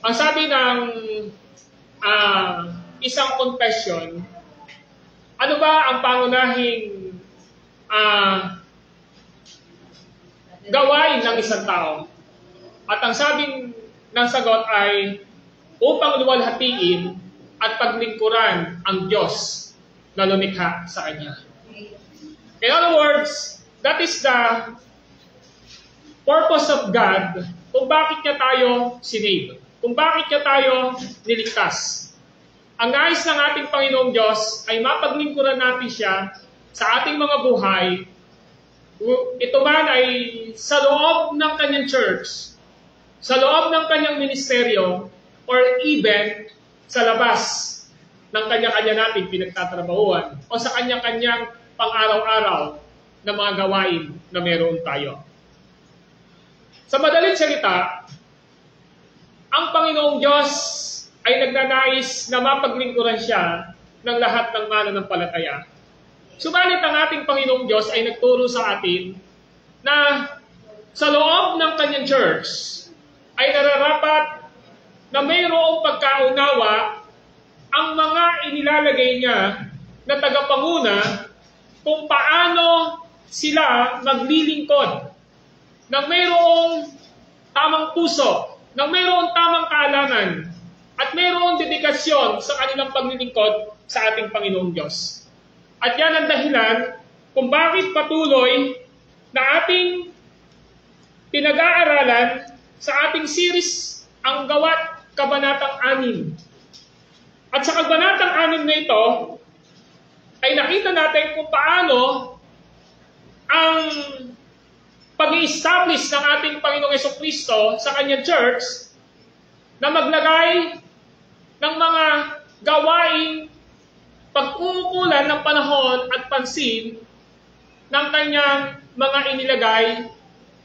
Ang sabi ng isang confession, ano ba ang pangunahing gawain ng isang tao? At ang sabing ng sagot ay upang luwalhatiin at paglingkuran ang Diyos na lumikha sa Kanya. In other words, that is the purpose of God kung bakit niya tayo sinave, kung bakit niya tayo niligtas. Ang nais ng ating Panginoong Diyos ay mapaglingkuran natin siya sa ating mga buhay. Ito man ay sa loob ng kanyang church, sa loob ng kanyang ministeryo, or even sa labas ng kanya-kanya natin pinagtatrabahuan o sa kanya-kanyang pang-araw-araw na mga gawain na meron tayo. Sa madaling salita, ang Panginoong Diyos ay nagnanais na mapaglingkuran siya ng lahat ng mananampalataya. Subalit ang ating Panginoong Diyos ay nagturo sa atin na sa loob ng kanyang church ay nararapat na mayroong pagkaunawa ang mga inilalagay niya na tagapanguna kung paano sila maglilingkod ng mayroong tamang puso, ng mayroong tamang kaalaman, at mayroong dedikasyon sa kanilang paglilingkod sa ating Panginoong Diyos. At yan ang dahilan kung bakit patuloy na ating pinag-aaralan sa ating series ang Gawat Kabanatang 6. At sa Kabanatang 6 na ito, ay nakita natin kung paano ang pag-i-establish ng ating Panginoong Jesucristo sa kanyang church na maglagay ng mga gawaing pag-uukulan ng panahon at pansin ng kanyang mga inilagay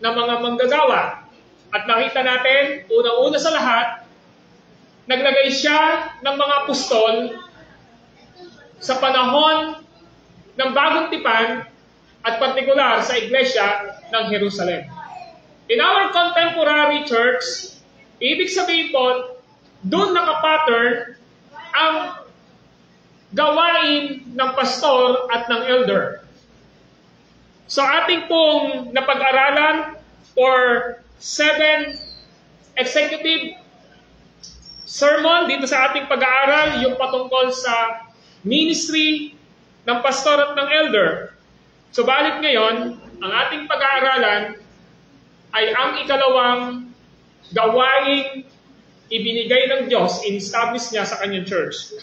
na mga manggagawa. At nakita natin, unang-una sa lahat, naglagay siya ng mga apostol sa panahon ng Bagong Tipan at partikular sa iglesia ng Jerusalem. In our contemporary church, ibig sabihin po, doon nakapattern ang gawain ng pastor at ng elder. So ating pong napag-aralan for 7 executive sermon dito sa ating pag-aaral, yung patungkol sa ministry ng pastor at ng elder. Subalit ngayon, ang ating pag-aaralan ay ang ikalawang gawaing ibinigay ng Diyos, in-establish niya sa kanyang church.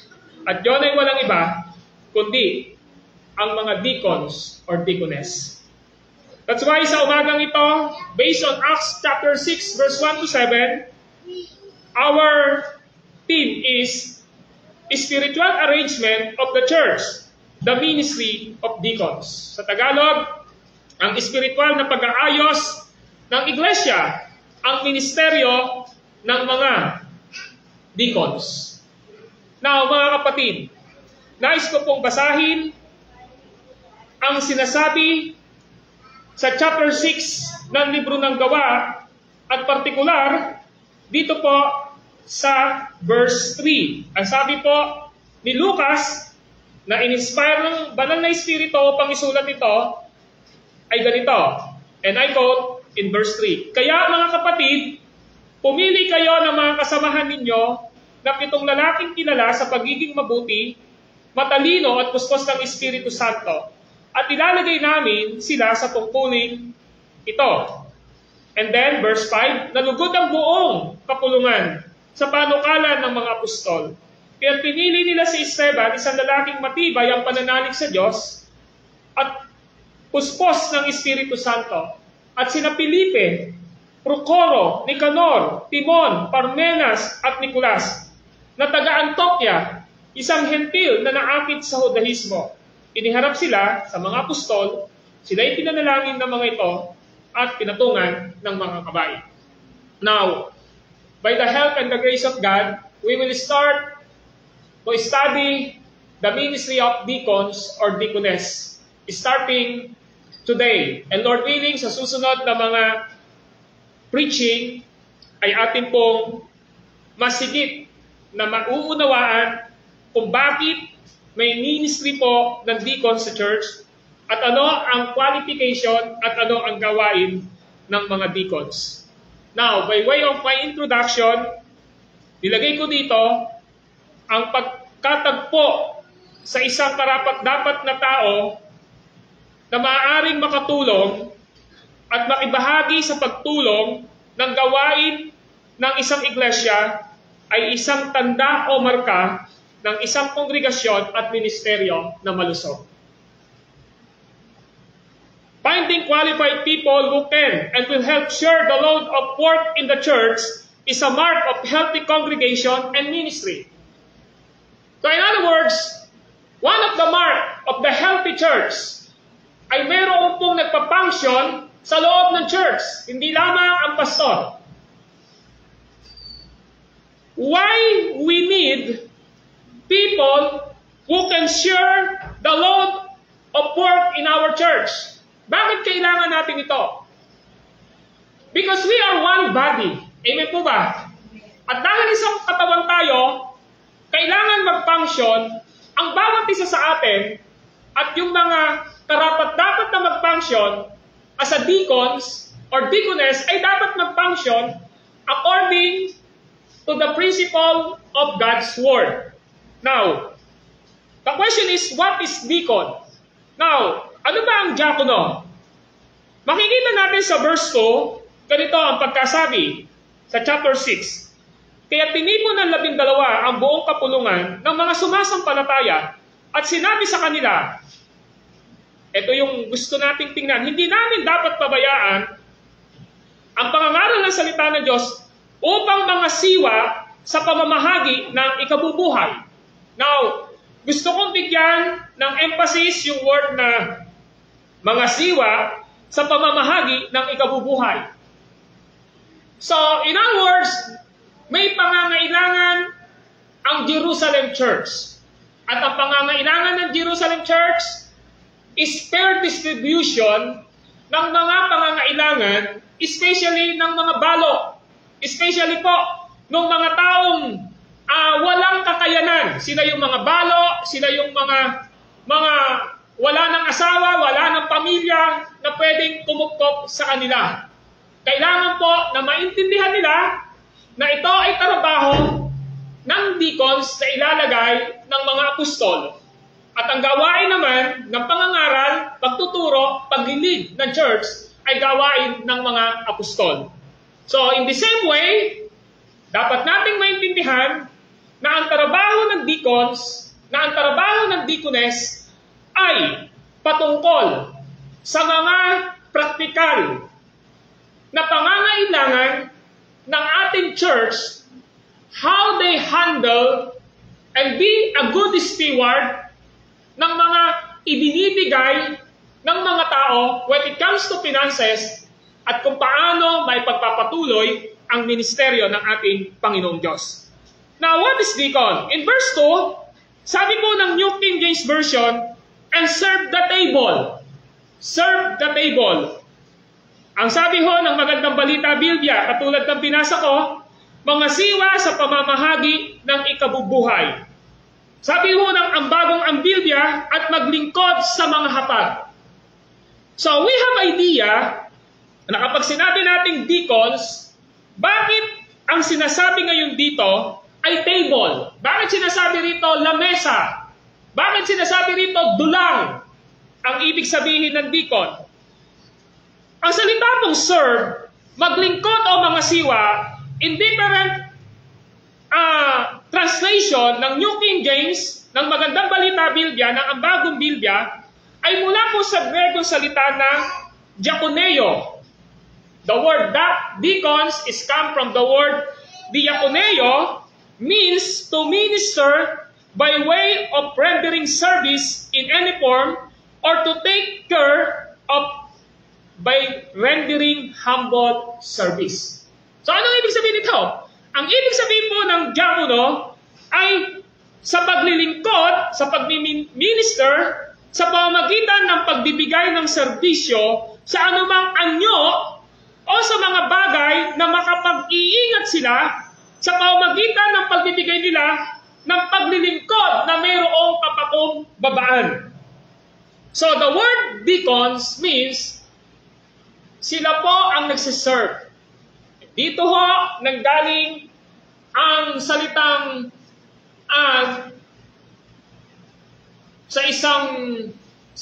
At yun ay walang iba, kundi ang mga deacons or deaconess. That's why sa umagang ito, based on Acts chapter 6, verse 1 to 7, our theme is spiritual arrangement of the church, the ministry of deacons. Sa Tagalog, ang spiritual na pag-aayos ng iglesia, ang ministeryo ng mga deacons. Now, mga kapatid, nais ko pong basahin ang sinasabi sa chapter 6 ng libro ng Gawa at partikular dito po sa verse 3. Ang sabi po ni Lucas na in-inspire ng banal na espiritu upang isulat ito ay ganito. And I quote in verse 3. Kaya mga kapatid, pumili kayo ng mga kasamahan ninyo na 7 lalaking kilala sa pagiging mabuti, matalino at puspos ng Espiritu Santo. At ilalagay namin sila sa tungkulin ito. And then, verse 5, nalugod ang buong kapulungan sa panukalan ng mga apostol. Kaya pinili nila si Esteban, isang lalaking matibay ang pananalig sa Diyos, at puspos ng Espiritu Santo. At sina Felipe, Procoro, Nicanor, Timon, Parmenas, at Nicolas, na taga-Antokya, isang hentil na naakit sa Judaismo. Iniharap sila sa mga apostol, sila'y pinanalangin ng mga ito, at pinatungan ng mga kabayi. Now, by the help and the grace of God, we will start to study the ministry of deacons or deaconess, starting today. And Lord willing, sa susunod na mga preaching, ay atin pong masigit na mauunawaan kung bakit may ministry po ng deacon sa church at ano ang qualification at ano ang gawain ng mga deacons. Now, by way of my introduction, nilagay ko dito ang pagkatagpo sa isang karapat-dapat na tao na maaaring makatulong at makibahagi sa pagtulong ng gawain ng isang iglesia ay isang tanda o marka ng isang kongregasyon at ministeryo na malusog. Finding qualified people who can and will help share the load of work in the church is a mark of healthy congregation and ministry. So in other words, one of the mark of the healthy church ay mayroon pong nagpapunction sa loob ng church, hindi lamang ang pastor. Why we need people who can share the load of work in our church? Bakit kailangan natin ito? Because we are one body. Amen po ba? At dahil isang katawan tayo, kailangan mag-function ang bawat isa sa atin at yung mga karapat-dapat na mag-function as a deacons or deaconess ay dapat mag-function according to the principle of God's Word. Now, the question is, what is deacon? Now, ano ba ang diakono? Makikita natin sa verse 2, ganito ang pagkasabi sa chapter 6. Kaya tinipon ng 12 ang buong kapulungan ng mga sumasampalataya at sinabi sa kanila, ito yung gusto nating tingnan, hindi namin dapat pabayaan ang pangangaral ng salita ng Diyos upang mga siwa sa pamamahagi ng ikabubuhay. Now, gusto kong bigyan ng emphasis yung word na mga siwa sa pamamahagi ng ikabubuhay. So, in other words, may pangangailangan ang Jerusalem Church. At ang pangangailangan ng Jerusalem Church is fair distribution ng mga pangangailangan, especially ng mga balo. Especially po, ng mga taong walang kakayanan. Sila yung mga balo, sila yung mga wala ng asawa, wala ng pamilya na pwedeng tumuktok sa kanila. Kailangan po na maintindihan nila na ito ay trabaho ng deacons na ilalagay ng mga apostol. At ang gawain naman ng pangangaral, pagtuturo, paglilid ng church ay gawain ng mga apostol. So in the same way, dapat nating maintindihan na ang trabaho ng deacons, na ang trabaho ng deaconess ay patungkol sa mga praktikal na pangangailangan ng ating church, how they handle and be a good steward ng mga ibinibigay ng mga tao when it comes to finances at kung paano may pagpapatuloy ang ministeryo ng ating Panginoong Diyos. Now, what is deacon? In verse 2, sabi po ng New King James Version, and serve the table. Serve the table. Ang sabi ho ng Magandang Balita Biblia, katulad ng binasa ko, mga siwa sa pamamahagi ng ikabubuhay. Sabi ho ng Ambagong Biblia, at maglingkod sa mga hapag. So we have idea na kapag sinabi nating deacons, bakit ang sinasabi ngayon dito ay table? Bakit sinasabi rito lamesa? Bakit sinasabi rito dulang? Ang ibig sabihin ng deacon. Ang salita pong serve, maglingkod o mga siwa, in different translation ng New King James, ng Magandang Balita Biblia, ng Ambagong Biblia, ay mula po sa Gregong salita na diakoneo. The word deacons is come from the word diakoneo, means to minister by way of rendering service in any form or to take care of by rendering humble service. So anong ibig sabihin nito? Ang ibig sabihin po ng diakono ay sa paglilingkod, sa pagmi-minister, sa pamamagitan ng pagbibigay ng serbisyo sa anumang anyo o sa mga bagay na makapag-iingat sila sa pamamagitan ng pagbibigay nila ng paglilingkod na mayroong kapakumbabaan. So the word deacons means sila po ang nagsiserve. Dito ho nanggaling ang salitang sa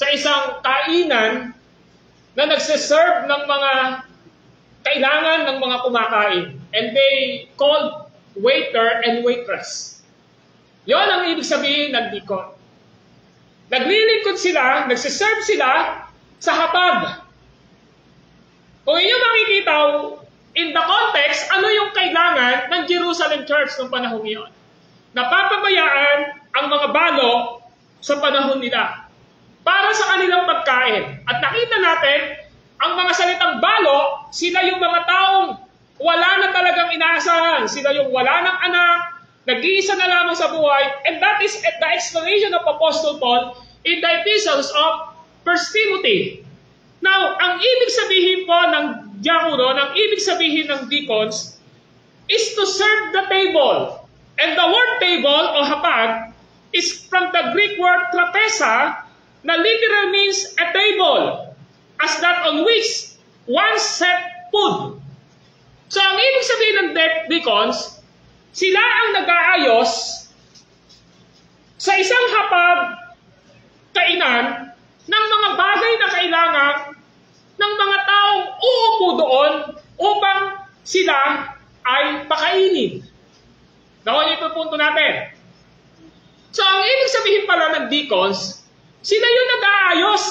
isang kainan na nagsiserve ng mga kailangan ng mga kumakain. And they called waiter and waitress. Yon ang ibig sabihin ng deacon. Naglilingkod sila, nagsiserve sila sa hapag. Kung inyo makikita, in the context, ano yung kailangan ng Jerusalem Church noong panahon iyon? Napapabayaan ang mga balo sa panahon nila para sa kanilang pagkain. At nakita natin, ang mga salitang balo, sila yung mga taong wala na talagang inaasahan. Sila yung wala ng anak, nag-iisa na lamang sa buhay. And that is the explanation of Apostle Paul in the epistles of 1 Timothy. Now, ang ibig sabihin po ng diakono, ang ibig sabihin ng deacons, is to serve the table. And the word table o hapag is from the Greek word trapeza, na literally means a table, as that on which one set food. So, ang ibig sabihin ng deacons, sila ang nag-aayos sa isang hapag kainan ng mga bagay na kailangan ng mga taong uupo doon upang sila ay pakainin. Nakuha niyo ito punto natin. So, ang ibig sabihin pala ng deacons, sila yung nag-aayos.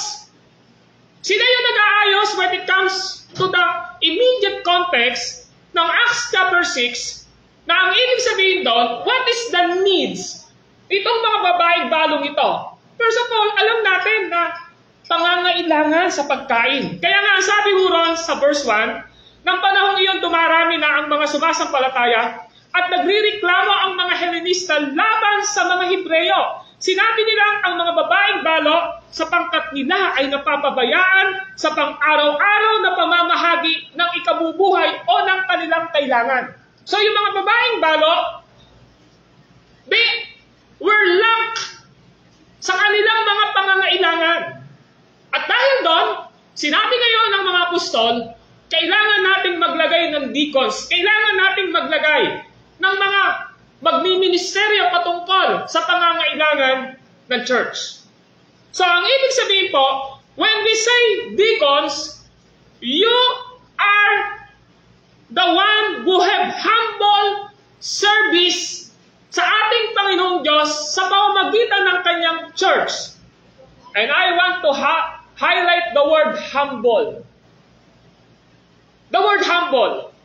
Sila yung nag-aayos when it comes to the immediate context ng Acts chapter 6, na ang ibig sabihin doon, what is the needs? Itong mga babaeng balong ito. First of all, alam natin na pangangailangan sa pagkain. Kaya nga, sabi ho ron sa verse 1, ng panahong iyon dumarami na ang mga sumasampalataya at nagrireklamo ang mga Helenista laban sa mga Hebreyo. Sinabi nilang ang mga babaeng balo sa pangkat nila ay napapabayaan sa pang-araw-araw na pamamahagi ng ikabubuhay o ng kanilang kailangan. So yung mga babaeng balo, they were lack sa kanilang mga pangangailangan. At dahil doon, sinabi ngayon ng mga apostol, kailangan nating maglagay ng deacons, kailangan nating maglagay ng mga magmiministeryo patungkol sa pangangailangan ng church. So, ang ibig sabihin po, when we say deacons, you are the one who have humble service sa ating Panginoong Diyos sa pamamagitan ng kanyang church. And I want to highlight the word humble. The word humble.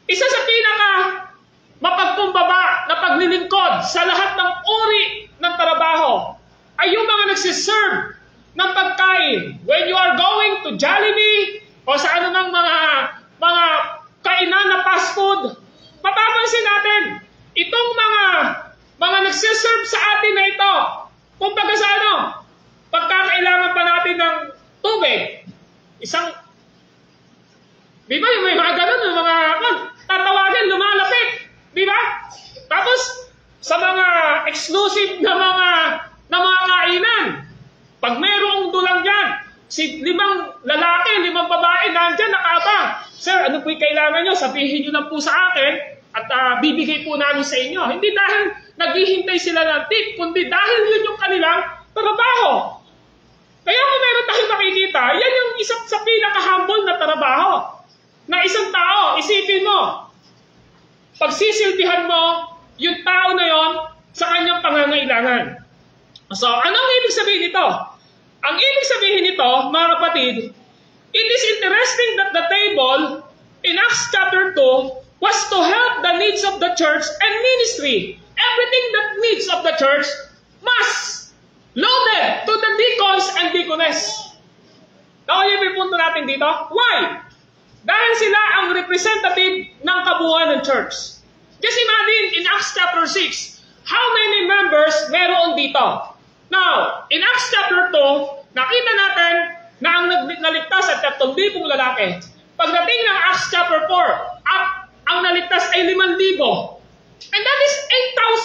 Isa sa pinaka mapagkumbaba na paglilingkod sa lahat ng uri ng trabaho ay yung mga nagsiserve ng pagkain. When you are going to Jollibee o sa anumang mga kainan na fast food, mapapansin natin, itong mga nagsiserve sa atin na ito, kumbaga sa pagkakailangan pa natin ng tubig, di ba yung may mga ganun, yung mga tatawagin, lumalapit. Di ba? Tapos, sa mga exclusive na mga kainan, pag mayroong dulang dyan, 5 lalaki, 5 babae, nandyan, nakaabang. Sir, ano po'y kailangan nyo? Sabihin nyo lang po sa akin at bibigay po namin sa inyo. Hindi dahil naghihintay sila ng tip, kundi dahil yun yung kanilang trabaho. Kaya kung meron tayong makikita, yan yung isang sa pinaka-humble na trabaho. Na isang tao, isipin mo, pagsisilbihan mo yung tao na yon sa kanyang pangangailangan. So, anong ibig sabihin nito? Ang ibig sabihin nito, mga kapatid, it is interesting that the table in Acts chapter 2 was to help the needs of the church and ministry. Everything that needs of the church must loaded to the deacons and deaconess. Now, yung punto natin dito. Why? Dahil sila ang representative ng kabuuan ng church. Just imagine in Acts chapter 6, how many members meron dito? Now, in Acts chapter 2, nakita natin na ang naligtas at 3,000 lalaki. Pagdating ng Acts chapter 4, ang naligtas ay 5,000. And that is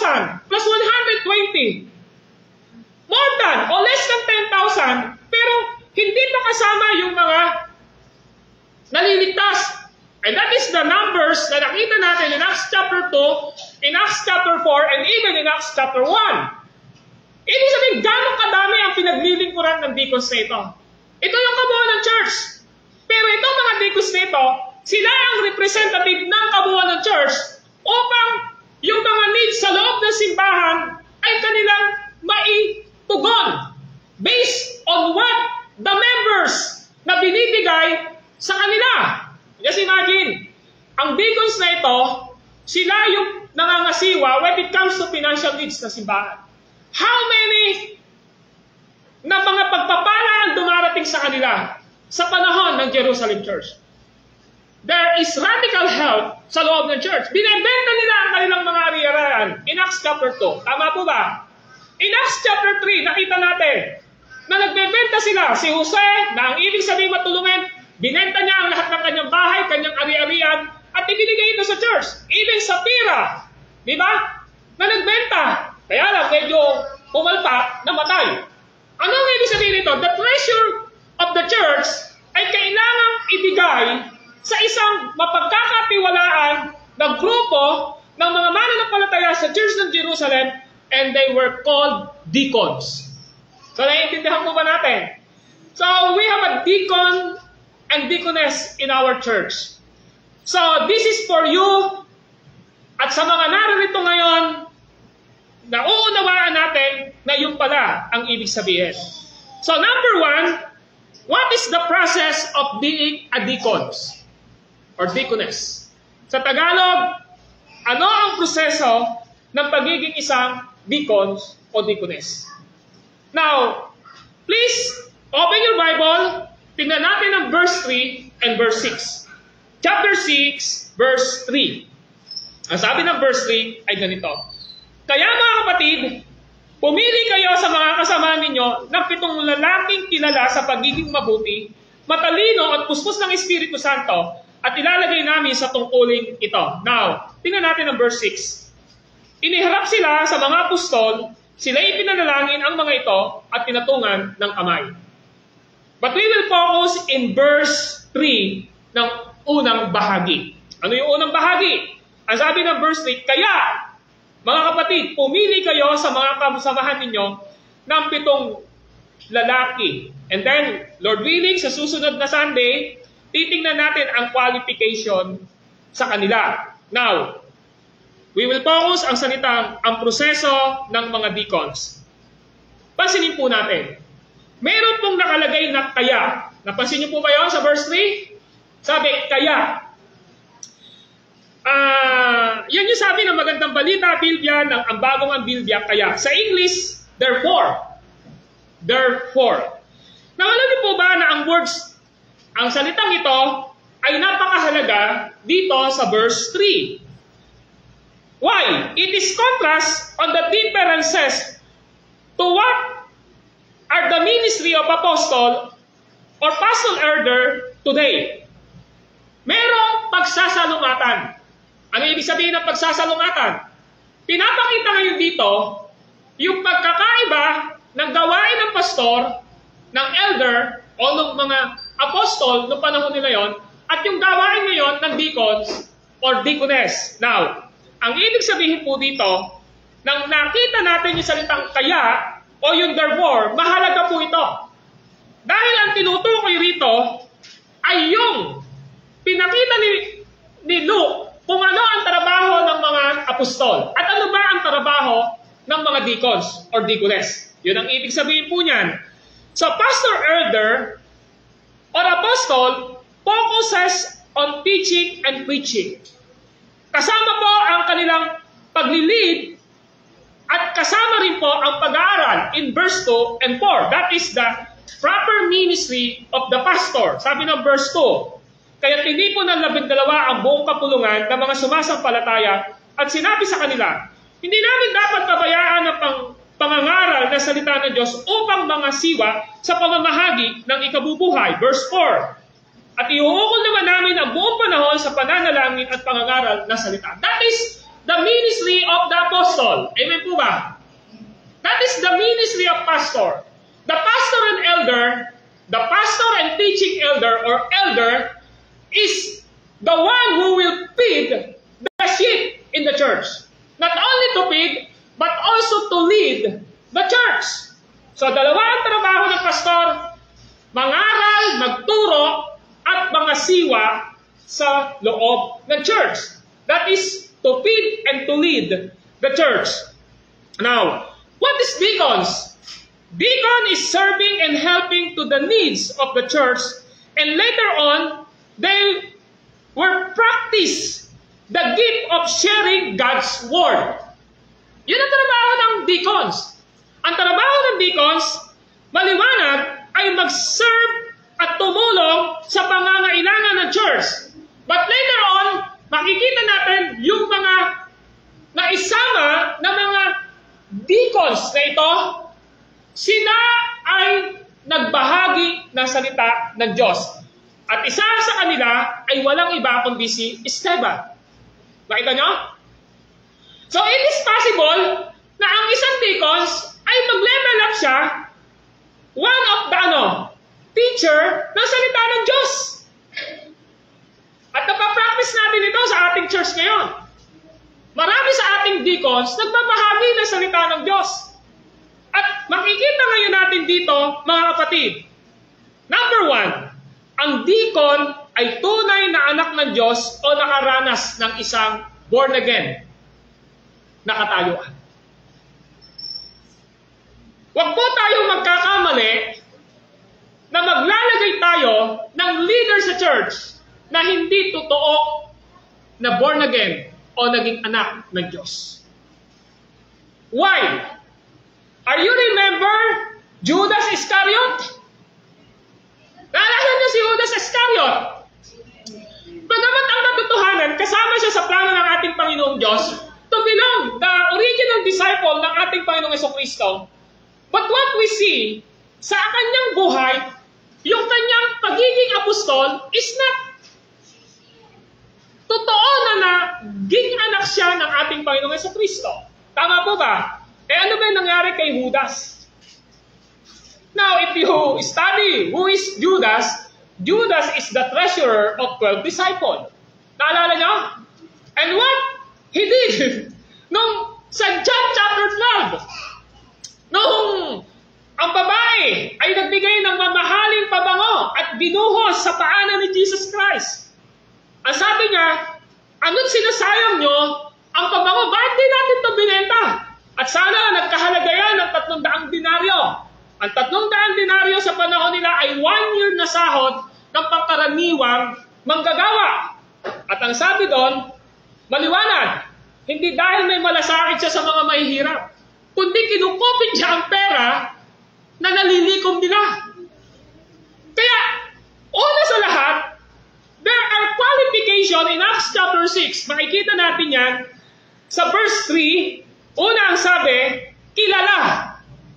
8,000 plus 120. More than or less than 10,000, pero hindi pa kasama yung mga naliligtas. And that is the numbers na nakita natin in Acts chapter 2, in Acts chapter 4, and even in Acts chapter 1. Ibig sabihin, gano'ng kadami ang pinaglilingkuran ng deacons na ito. Ito yung kabuuan ng church. Pero itong mga deacons na ito, sila ang representative ng kabuuan ng church upang yung mga needs sa loob ng simbahan ay kanilang maitugon based on what the members na binibigay sa kanila. Just imagine, ang deacons na ito, sila yung nangangasiwa when it comes to financial needs ng simbahan. How many na mga pagpapala ang dumarating sa kanila sa panahon ng Jerusalem Church? There is radical help sa loob ng church. Binibenta nila ang kanilang mga ari-arian in Acts chapter 2. Tama po ba? In Acts chapter 3, nakita natin na nagbebenta sila. Si Jose, na ang ibig sabihin matulungan, binenta niya ang lahat ng kanyang bahay, kanyang ari-arian, at ibinigay ito sa church. Even sa Pira, di ba? Na nagbenta. Kaya lang, medyo pumalpa, namatay. Ano ang ibig sabihin nito? The treasure of the church ay kailangang ibigay sa isang mapagkakatiwalaan na grupo ng mga mananampalataya sa Church ng Jerusalem, and they were called deacons. So, naiintindihan po ba natin? So, we have a deacon and deaconess in our church. So, this is for you at sa mga naririto ngayon, nauunawaan natin na yun pala ang ibig sabihin. So, number 1, what is the process of being a deacons or deaconess? Sa Tagalog, ano ang proseso ng pagiging isang deacons o deaconess? Now, please open your Bible. Tingnan natin ang verse 3 and verse 6. Chapter 6, verse 3. Ang sabi ng verse 3 ay ganito. Kaya mga kapatid, pumili kayo sa mga kasama ninyo ng 7 lalaking kilala sa pagiging mabuti, matalino at puspos ng Espiritu Santo, at ilalagay namin sa tungkuling ito. Now, tingnan natin ang verse 6. Iniharap sila sa mga apostol, sila ipinanalangin ang mga ito at tinatungan ng kamay. But we will focus in verse 3 ng unang bahagi. Ano yung unang bahagi? Ang sabi ng verse 3, kaya, mga kapatid, pumili kayo sa mga kasamahan ninyo ng 7 lalaki. And then, Lord willing, sa susunod na Sunday, titingnan natin ang qualification sa kanila. Now, we will focus ang salitang ang proseso ng mga deacons. Pansinin po natin. Meron pong nakalagay na kaya. Napansin niyo po ba yun sa verse 3? Sabi, kaya. Yan yung sabi ng magandang balita, Biblia, ng ang bagong ang Biblia, kaya. Sa English, therefore. Therefore. Now, alam niyo po ba na ang words, ang salitang ito ay napakahalaga dito sa verse 3. Why? It is contrast on the differences to what are the ministry of apostle or pastoral elder today. Merong pagsasalungatan. Ano ibig sabihin ng pagsasalungatan? Pinapakita ngayon dito yung pagkakaiba ng gawain ng pastor, ng elder, o ng mga apostol noong panahon nila yon, at yung gawain ngayon ng deacons or deaconess. Now, ang ibig sabihin po dito, nang nakita natin yung salitang kaya o yung therefore, mahalaga po ito. Dahil ang tinutukoy rito ay yung pinakita ni Luke kung ano ang trabaho ng mga apostol at ano ba ang trabaho ng mga deacons or deaconess. Yun ang ibig sabihin po niyan. So, pastor elder or apostle focuses on teaching and preaching. Kasama po ang kanilang paglilid at kasama rin po ang pag-aaral in verse 2 and 4. That is the proper ministry of the pastor. Sabi ng verse 2, kaya tinipon ng 12 ang buong kapulungan ng mga sumasampalataya at sinabi sa kanila, hindi namin dapat pabayaan ang pangangaral na salita ng Diyos upang mga siwa sa pamamahagi ng ikabubuhay. Verse 4, At iuukol naman namin ang buong panahon sa pananalangin at pangangaral na salita. That is the ministry of the apostle. Amen po ba? That is the ministry of pastor. The pastor and elder, the pastor and teaching elder or elder is the one who will feed the sheep in the church. Not only to feed, but also to lead the church. So dalawa ang trabaho ng pastor, mangaral, magturo, at mga siwa sa loob ng church. That is to feed and to lead the church. Now, what is deacons? Deacon is serving and helping to the needs of the church, and later on, they will practice the gift of sharing God's word. Yun ang trabaho ng deacons. Ang trabaho ng deacons, maliwanag, ay mag-serve at tumulong sa pangangailangan ng church. But later on, makikita natin yung mga naisama na mga deacons na ito, sila ay nagbahagi ng salita ng Diyos. At isa sa kanila ay walang iba kundi si Esteban. Nakita nyo? So it is possible na ang isang deacons ay mag-level up siya, one of the teacher ng salita ng Diyos. At napapractice natin ito sa ating church ngayon. Marami sa ating deacons nagbabahagi ng salita ng Diyos. At makikita ngayon natin dito, mga kapatid, number 1, ang deacon ay tunay na anak ng Diyos o nakaranas ng isang born again na katayuan. Huwag po tayong magkakamali na maglalagay tayo ng leader sa church na hindi totoo na born again o naging anak ng Diyos. Why? Are you remember Judas Iscariot? Naalala niyo si Judas Iscariot? Bagamat ang katotohanan, kasama siya sa plano ng ating Panginoong Diyos to belong the original disciple ng ating Panginoong Jesucristo. But what we see sa kanyang buhay, yung kanyang pagiging apostol is not totoo na naging anak siya ng ating Panginoong Jesucristo. Tama po ba? Ano ba yung nangyari kay Judas? Now, if you study who is Judas, Judas is the treasurer of 12 disciples. Naalala niyo? And what he did nung sa John chapter 12, nung ang babae ay nagbigay ng mamahaling pabango at binuhos sa paanan ni Jesus Christ. Ang sabi niya, ano't sinasayang nyo ang pabango? Bakit di natin ito binenta? At sana nagkahalaga yan ng 300 denaryo. Ang 300 denaryo sa panahon nila ay 1 year na sahod ng pangkaraniwang manggagawa. At ang sabi doon, maliwanag, hindi dahil may malasakit siya sa mga mahihirap, kundi kinukupin niya ang pera na nalilikom nila. Kaya, una sa lahat, there are qualification in Acts chapter 6. Makikita natin yan sa verse 3. Una ang sabi, kilala.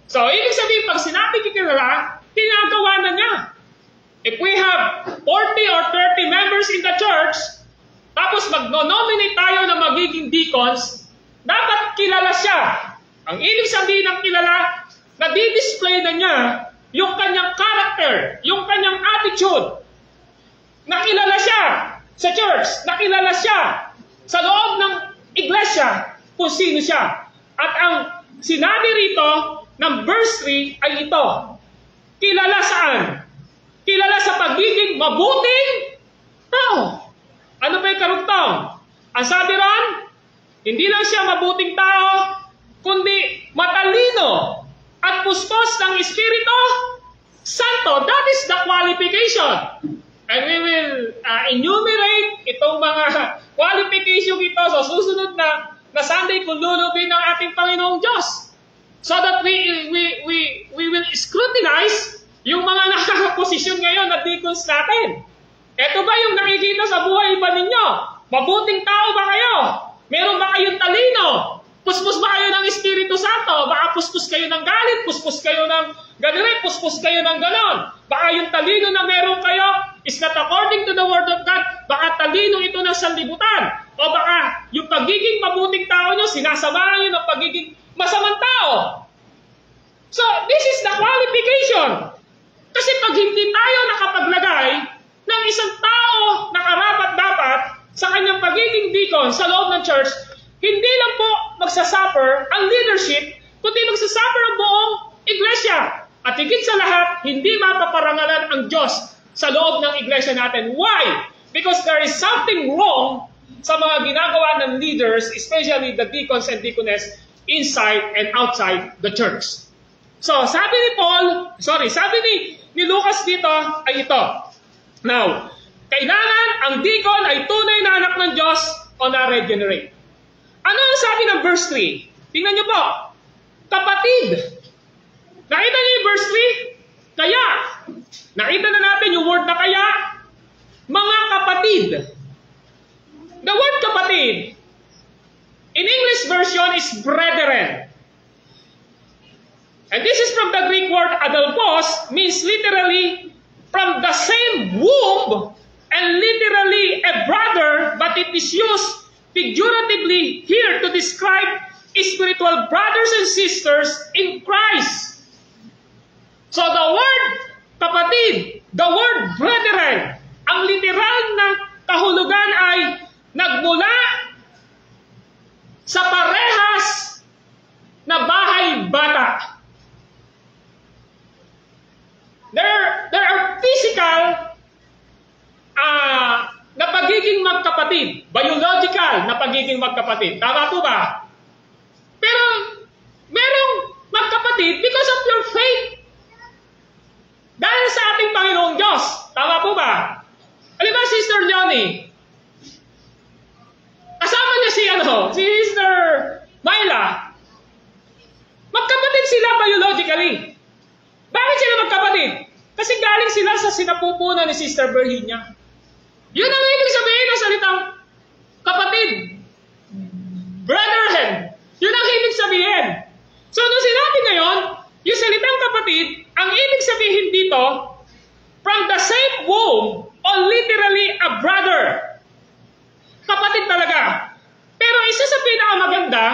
So, ibig sabihin, pag sinabi kilala, tinagawa na niya. If we have 40 or 30 members in the church, tapos mag-nominate tayo na magiging deacons, dapat kilala siya. Ang ibig sabihin ng kilala, na-display na niya yung kanyang character, yung kanyang attitude. Nakilala siya sa church, nakilala siya sa loob ng iglesia kung sino siya. At ang sinabi rito ng verse 3 ay ito. Kilala saan? Kilala sa pagiging mabuting tao. Ano ba yung karugtong? Ang sabi ron, hindi lang siya mabuting tao, kundi matalino at puspos ng Espiritu Santo. That is the qualification. And we will enumerate itong mga qualification ito sa susunod na Sunday kung lulubin ng ating Panginoong Diyos. So that we will scrutinize yung mga nakaposisyon ngayon na deacons natin. Ito ba yung nakikita sa buhay ba ninyo? Mabuting tao ba kayo? Meron ba kayong talino? Puspos ba kayo ng Espiritu Santo? Baka puspos kayo ng galit, puspos kayo ng ganire, puspos kayo ng ganon. Baka yung talino na meron kayo is not according to the Word of God. Baka talino ito ng sanlibutan. O baka yung pagiging mabuting tao nyo, sinasamahan nyo ng pagiging masamang tao. So, this is the qualification. Kasi pag hindi tayo nakapaglagay ng isang tao na karapat-dapat sa kanyang pagiging deacon sa loob ng church, hindi lang po magsasuffer ang leadership, kundi magsasuffer ang buong iglesia. At higit sa lahat, hindi mapaparangalan ang Diyos sa loob ng iglesia natin. Why? Because there is something wrong sa mga ginagawa ng leaders, especially the deacons and deaconess, inside and outside the church. So, sabi ni Lucas dito ay ito. Now, kailangan ang deacon ay tunay na anak ng Diyos o na-regenerate. Ano ang sabi ng verse 3? Tingnan niyo po. Kapatid. Nakita niyo yung verse 3? Kaya. Nakita na natin yung word na kaya. Mga kapatid. The word kapatid, in English version is brethren. And this is from the Greek word adelphos, means literally from the same womb, and literally a brother, but it is used figuratively here to describe spiritual brothers and sisters in Christ. So the word kapatid, the word brethren, ang literal na kahulugan ay nagmula sa parehas na bahay-bata. There are physical na pagiging magkapatid, biological na pagiging magkapatid. Tama po ba? Pero merong magkapatid because of your faith. Dahil sa ating Panginoong Diyos. Tama po ba? Alam ba, Sister Johnny? Kasama niya si Sister Myla. Magkapatid sila biologically. Bakit sila magkapatid? Kasi galing sila sa sinapupunan ni Sister Virginia. Yun ang ibig sabihin ng salitang kapatid. Brethren. Yun ang ibig sabihin. So, nung sinabi ngayon, yung salitang kapatid, ang ibig sabihin dito, from the same womb, or literally a brother. Kapatid talaga. Pero isa sa pinakamaganda,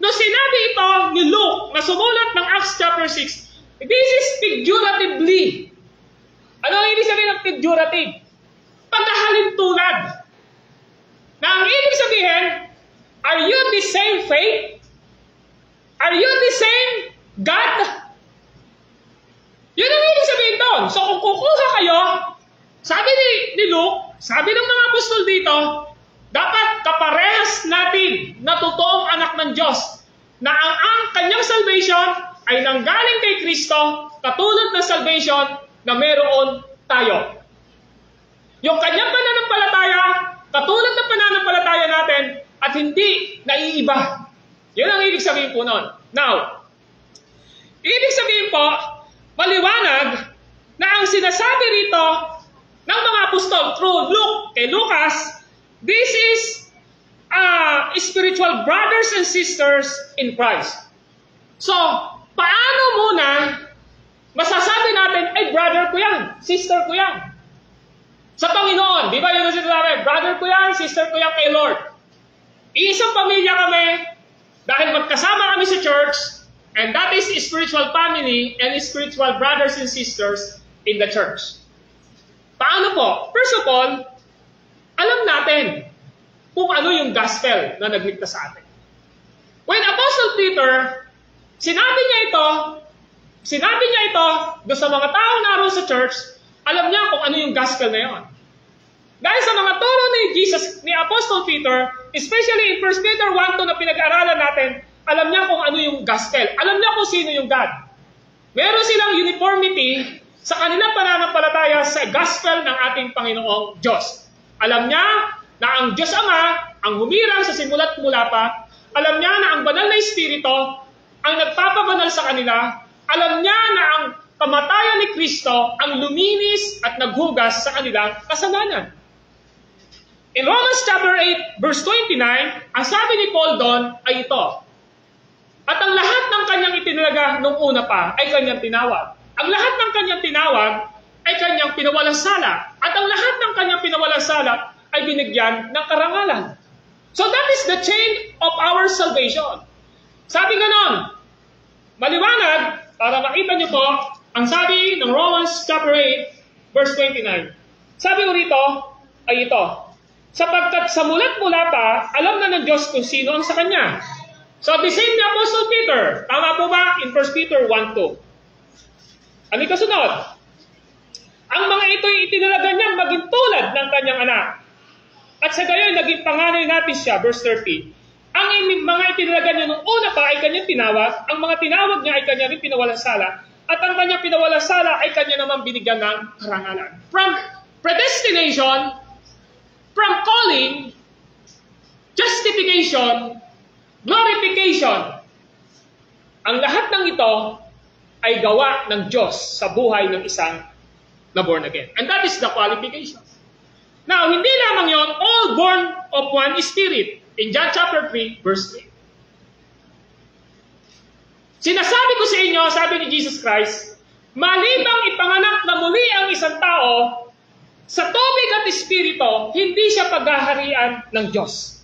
nung sinabi ito ni Luke, na sumulat ng Acts chapter 6, this is figuratively. Ano ang ibig sabihin ng figurative? Pagkahalintulad. Na ang ibig sabihin, are you the same faith? Are you the same God? Yun ang ibig sabihin doon. So kung kukuha kayo, sabi ni Luke, sabi ng mga apostol dito, dapat kaparehas natin na totoong anak ng Diyos na ang kanyang salvation ay nanggaling kay Kristo katulad ng salvation na meron tayo. Yung kanyang pananampalataya, katulad ng pananampalataya natin at hindi naiiba. Yun ang ibig sabihin po nun. Now, ibig sabihin po, maliwanag na ang sinasabi rito ng mga apostol through Luke, kay Lucas, this is spiritual brothers and sisters in Christ. So, paano muna masasabi natin, ay brother ko yan, sister ko yan. Sa Panginoon, di ba yun ang sinasabi, brother ko yan, sister ko yan kay Lord. Iisang pamilya kami, dahil magkasama kami sa church, and that is spiritual family and spiritual brothers and sisters in the church. Paano po? First of all, alam natin kung ano yung gospel na nagligtas sa atin. When Apostle Peter, sinabi niya ito doon sa mga tao naroon sa church, alam niya kung ano yung gospel na yun. Dahil sa mga turo ni Apostle Peter, especially in 1 Peter 1:2 na pinag-aralan natin, alam niya kung ano yung gospel. Alam niya kung sino yung God. Meron silang uniformity sa kanilang pananampalataya sa gospel ng ating Panginoong Diyos. Alam niya na ang Diyos Ama ang humirang sa simula't mula pa. Alam niya na ang banal na Espiritu ang nagpapabanal sa kanila. Alam niya na ang kamatayan ni Kristo ang luminis at naghugas sa kanilang kasalanan. In Romans chapter 8, verse 29, ang sabi ni Paul doon ay ito. At ang lahat ng kanyang itinalaga nung una pa ay kanyang tinawag. Ang lahat ng kanyang tinawag, ay kanyang pinawalang sala. At ang lahat ng kanyang pinawalang sala ay binigyan ng karangalan. So that is the chain of our salvation. Sabi ganon, maliwanag, para makita niyo po, ang sabi ng Romans chapter 8, verse 29. Sabi ko rito, ay ito, sapagkat sa mulat-mula pa, alam na ng Diyos kung sino ang sa Kanya. So the same ni Apostle Peter, tama po ba? In 1 Peter 1:2. Ano yung kasunod? Ang mga ito'y itinalaga niyang maging tulad ng kanyang anak. At sa gayon, naging panganay natin siya, verse 30. Ang mga itinalaga niya nung una pa ay kanyang tinawag, ang mga tinawag niya ay kanya rin pinawalang sala, at ang kanyang pinawalang sala ay kanya naman binigyan ng karangalan. From predestination, from calling, justification, glorification, ang lahat ng ito ay gawa ng Diyos sa buhay ng isang na born again. And that is the qualification. Now, hindi lamang yon, all born of one Spirit. In John chapter 3, verse 3. Sinasabi ko sa inyo, sabi ni Jesus Christ, malibang ipanganak na muli ang isang tao, sa tubig at Espiritu, hindi siya paghaharian ng Diyos.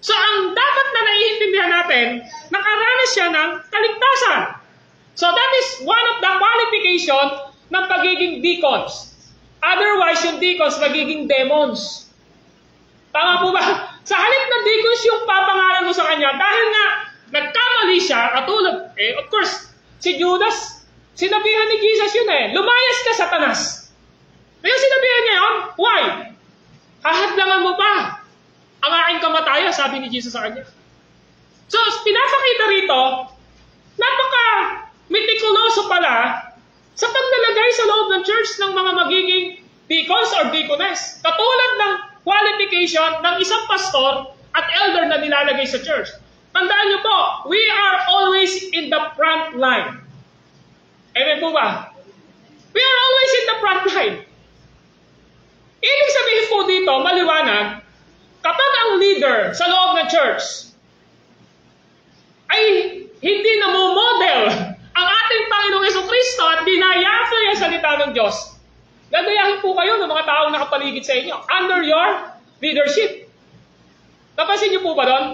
So, ang dapat na naiintindihan natin, nakaranas siya ng kaligtasan. So, that is one of the qualification ng pagiging deacons. Otherwise, yung deacons magiging demons. Tama po ba? Sa halip na deacons yung papangalan mo sa kanya, dahil nga nagkamali siya, katulad, of course, si Judas, sinabihan ni Jesus yun lumayas ka, Satanas. Ngayon sinabihan niya yun, why? Hahadlangan mo pa ang aking kamatayan, sabi ni Jesus sa kanya. So, pinapakita rito, napaka-metikuloso pala sa paglalagay sa loob ng church ng mga magiging deacons or deaconess. Katulad ng qualification ng isang pastor at elder na nilalagay sa church. Tandaan niyo po, we are always in the front line. Amen po ba? We are always in the front line. Ibig sabihin po dito, maliwanag, kapag ang leader sa loob ng church ay hindi namomodel ang ating Panginoong Jesucristo at dinayaso yung salita ng Diyos, gagayahin po kayo ng mga taong nakapaligid sa inyo under your leadership. Napansin niyo po ba doon?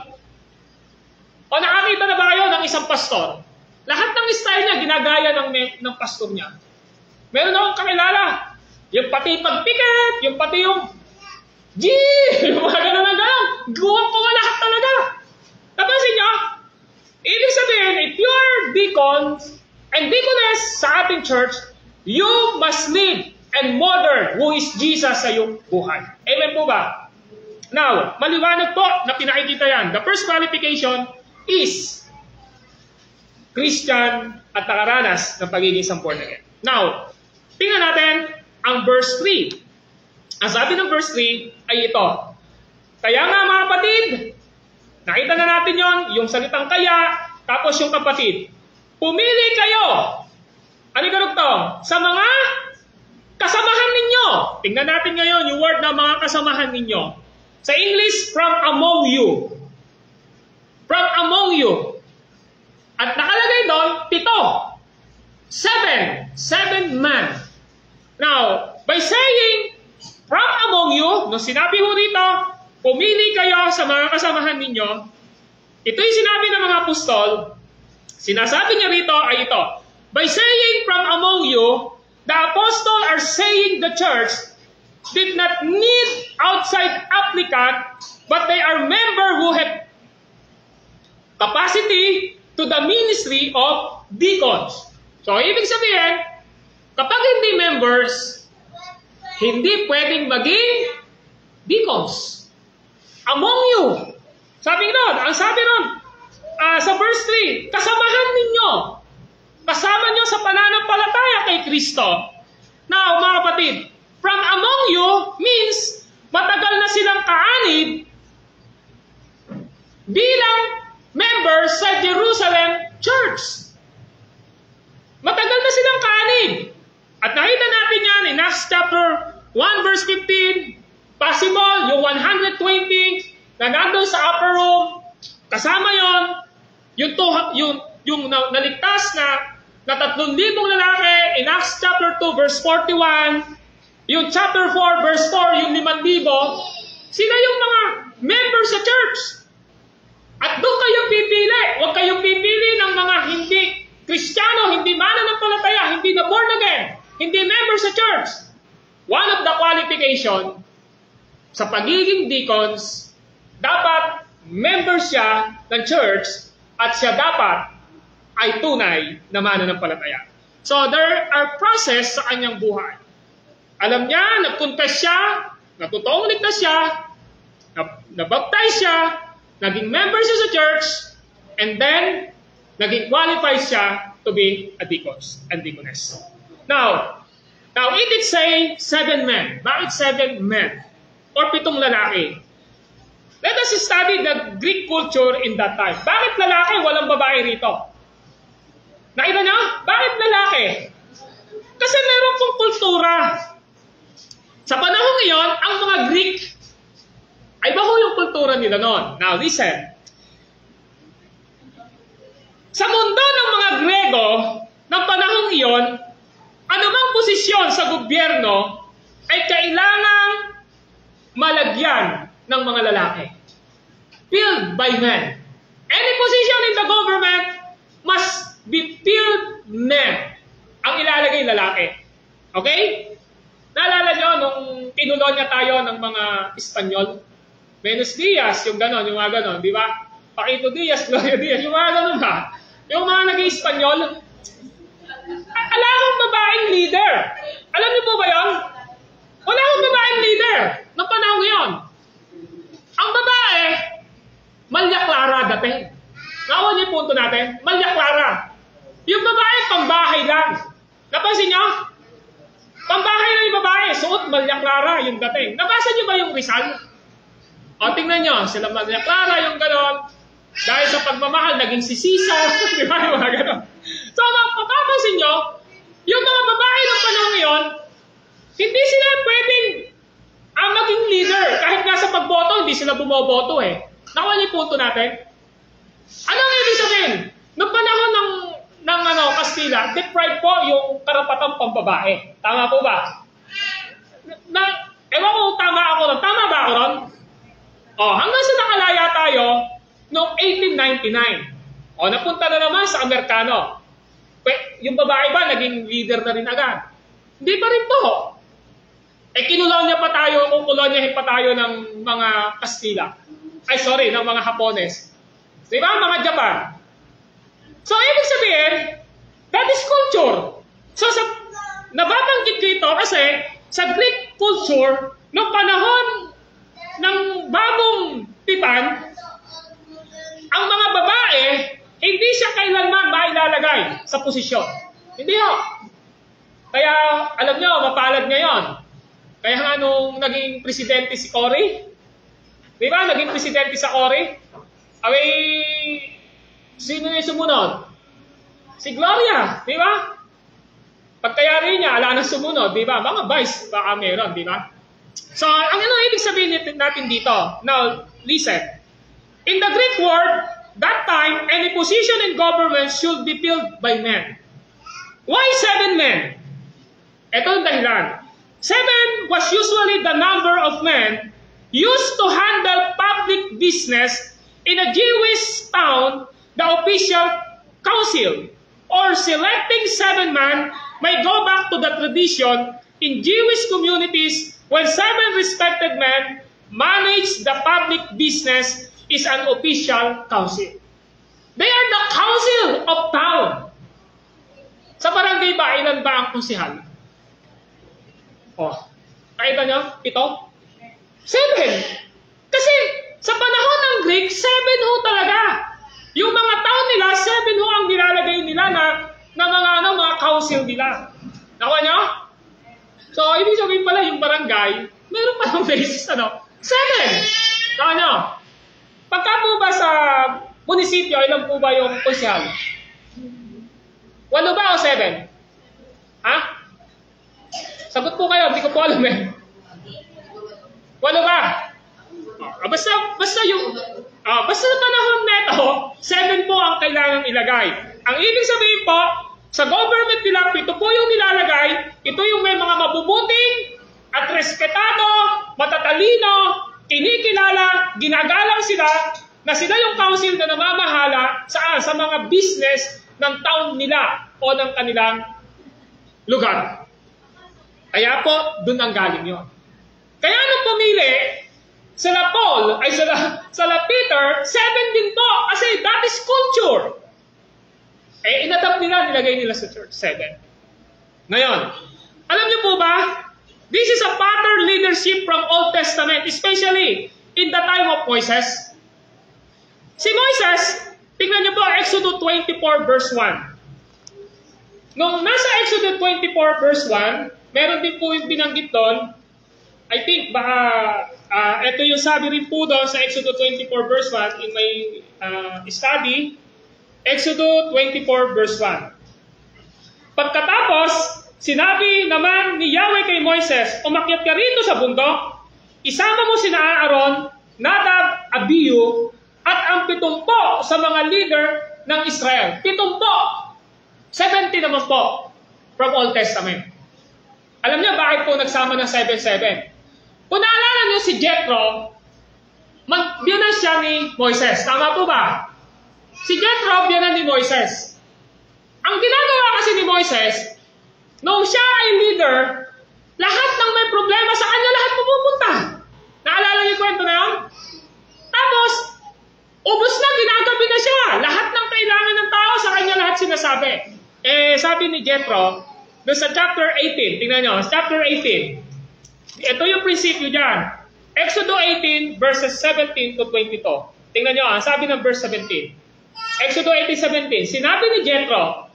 O nakakita na ba kayo ng isang pastor? Lahat ng style niya, ginagaya ng pastor niya. Meron akong kakilala. Yung pati pagpikit, yung pati yung yung mga gano'n na gano'n. Guwang-kuwa lahat talaga. Napansin niyo? Ibig sabihin, if you are deacons and deaconess sa ating church, you must live and model who is Jesus sa iyong buhay. Amen po ba? Now, maliwanag po na pinakikita yan. The first qualification is Christian at nakaranas ng pagiging born again. Now, tingnan natin ang verse 3. Ang sabi ng verse 3 ay ito. Kaya nga mga kapatid, nakita na natin yon, yung salitang kaya, tapos yung kapatid. Pumili kayo. Ano yung to? Sa mga kasamahan ninyo. Tingnan natin ngayon yung word na mga kasamahan ninyo. Sa English, from among you. From among you. At nakalagay doon, 7. 7 man. Now, by saying, from among you, nung sinabi ho dito, pumili kayo sa mga kasamahan ninyo, ito yung sinabi ng mga apostol, sinasabi niya rito ay ito, by saying from among you, the apostle are saying the church did not need outside applicant, but they are member who have capacity to the ministry of deacons. So, ibig sabihin, kapag hindi members, hindi pwedeng maging deacons. Among you. Sabi nun, ang sabi nun, sa verse 3, kasamahan ninyo. Kasama nyo sa pananampalataya kay Kristo. Now, mga kapatid, from among you means matagal na silang kaanib bilang members sa Jerusalem Church. Matagal na silang kaanib. At nakita natin yan in Acts chapter 1 verse 15, possible, yung 120 na nandun sa upper room, kasama yon yung naligtas na na 3,000 lalaki in Acts chapter 2 verse 41, yung chapter 4 verse 4, yung 5,000, sila yung mga members sa church. At doon kayo pipili. Huwag kayong pipili ng mga hindi Kristiyano, hindi mananampalataya, hindi na born again, hindi member sa church. One of the qualification sa pagiging deacons, dapat member siya ng church at siya dapat ay tunay na mananampalataya. So there are process sa kanyang buhay. Alam niya, nag-confess siya, natutoong ligtas siya, nabaptize siya, naging member siya sa church, and then naging qualified siya to be a deacon and deaconess. Now it did say 7 men. Bakit 7 men? Or 7 lalaki? Let us study the Greek culture in that time. Bakit lalaki? Walang babae rito. Nakita niyo? Bakit lalaki? Kasi meron pong kultura. Sa panahon ngayon, ang mga Greek ay bago yung kultura nila noon. Now listen. Sa mundo ng mga Grego ng panahon iyon, anumang posisyon sa gobyerno ay kailangang malagyan ng mga lalaki. Filled by men. Any position in the government must be filled men. Ang ilalagay lalaki. Okay? Naalala nyo nung kinolonya tayo ng mga Espanyol? Menos Diaz, yung ganon, yung mga ganon, di ba? Paquito Diaz, Gloria Diaz, yung mga ganon ba? Yung mga nag-Espanyol, wala akong babaeng leader. Alam niyo po ba yun? Wala akong babaeng leader ng panahon ngayon. Ang babae, Maria Clara dati. Nakuha niyo yung punto natin? Maria Clara. Yung babae, pambahay lang. Napansin niyo? Pambahay na yung babae. Suot Maria Clara yung dating. Nabasa niyo ba yung Rizal? O, tingnan niyo. Sila Maria Clara yung gano'n. Dahil sa pagmamahal, naging si Sisa. Di ba yung mga gano'n? So, mapapansin niyo, yung mga babae ng panahon ngayon, hindi sila pwedeng maging leader. Kahit nga sa pagboto, hindi sila bumoboto eh. Nakuha niyo yung punto natin? Anong ibig sabihin? Noong panahon ng Kastila, deprived po yung karapatang pambabae. Tama po ba? Ewan ko tama ako ron. Tama ba ako ron? Hanggang sa nakalaya tayo noong 1899. Napunta na naman sa Amerikano. Yung babae ba, naging leader na rin agad? Hindi pa rin po. Kinolonya pa tayo, kung kolonyahin pa tayo ng mga Kastila. Ng mga Hapones. Di ba? Mga Japan. So, ibig sabihin, that is culture. So, nababanggit ko ito kasi sa Greek culture, noong panahon ng bagong tipan, ang mga babae, hindi siya kailanman mailalagay sa posisyon. Hindi ho. Kaya, alam nyo, mapalad ngayon. Kaya nga nung naging presidente si Cory, di ba? Naging presidente sa Cory, sino yung sumunod? Si Gloria, di ba? Pagkayari niya, ala nang sumunod, di ba? Mga vice, baka meron, di ba? So, ang ibig sabihin natin dito, now, listen. In the Greek word, that time, any position in government should be filled by men. Why 7 men? Ito ang dahilan. 7 was usually the number of men used to handle public business in a Jewish town, the official council, or selecting 7 men may go back to the tradition in Jewish communities when 7 respected men manage the public business is an official council. They are the council of town. Sa barangay ba, ilan ba ang konsihal? Nakita nyo? 7? 7. Kasi sa panahon ng Greek, 7 ho talaga. Yung mga town nila, 7 ho ang nilalagay nila na mga council nila. Nakuha nyo? So, ibig sabihin pala yung barangay, meron pa ng basis, 7. Nakuha nyo? Pagka po ba sa munisipyo, ilan po ba yung konsyal? 8 ba o 7? Ha? Sagot po kayo, hindi ko po alam eh. 8 ba? Basta yung basta sa panahon neto, 7 po ang kailangang ilagay. Ang ibig sabihin po, Sa government nila, ito po yung nilalagay, ito yung may mga mabubuting at respetado, matatalino, kinikilala, ginagalang sila, na sila yung council na namamahala sa mga business ng town nila o ng kanilang lugar. Kaya po, dun ang galing yun. Kaya nung pumili, sila Paul, ay sila Peter, 7 din po, kasi that is culture. Inadapt nila, nilagay nila sa church, 7. Ngayon, alam niyo po ba, this is a pattern leadership from Old Testament, especially in the time of Moses. Si Moises, tingnan niyo po, Exodus 24 verse 1. Nung nasa Exodus 24 verse 1, meron din po yung binanggit doon, I think baka, ito yung sabi rin po doon sa Exodus 24 verse 1 in my study, Exodus 24 verse 1. Pagkatapos, sinabi naman ni Yahweh kay Moises, umakyat ka rito sa bundok, isama mo sina Aaron, Nadab, Abihu, at ang 70 sa mga leader ng Israel. 70. 70 naman po from Old Testament. Alam niyo bakit po nagsama ng 7-7? Kung naalala niyo si Jethro, biyanan siya ni Moises. Tama po ba? Si Jethro, biyanan ni Moises. Ang ginagawa kasi ni Moises, nung siya ay leader, lahat ng may problema sa kanya, lahat pupunta. Naalala niyo kwento na yun? Tapos, ubos na, ginagabi na siya. Lahat ng kailangan ng tao, sa kanya lahat sinasabi. Sabi ni Jethro, doon sa chapter 18, tingnan nyo, chapter 18, ito yung prinsipyo dyan. Exodus 18, verses 17 to 22. Tingnan nyo, sabi ng verse 17. Exodus 18:17, sinabi ni Jethro,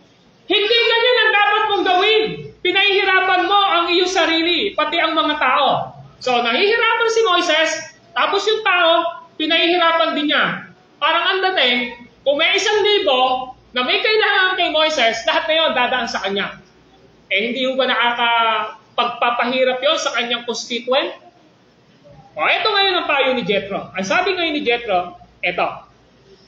hindi ganyan ang dapat mong gawin. Pinahihirapan mo ang iyong sarili, pati ang mga tao. So, nahihirapan si Moises, tapos yung tao, pinahihirapan din niya. Parang ang dating, kung may 1,000 na may kailangan kay Moises, lahat na yun dadaan sa kanya. Hindi ba nakakapagpapahirap yun sa kanyang constituent? Ito ngayon ang payo ni Jethro. Ang sabi ngayon ni Jethro, ito,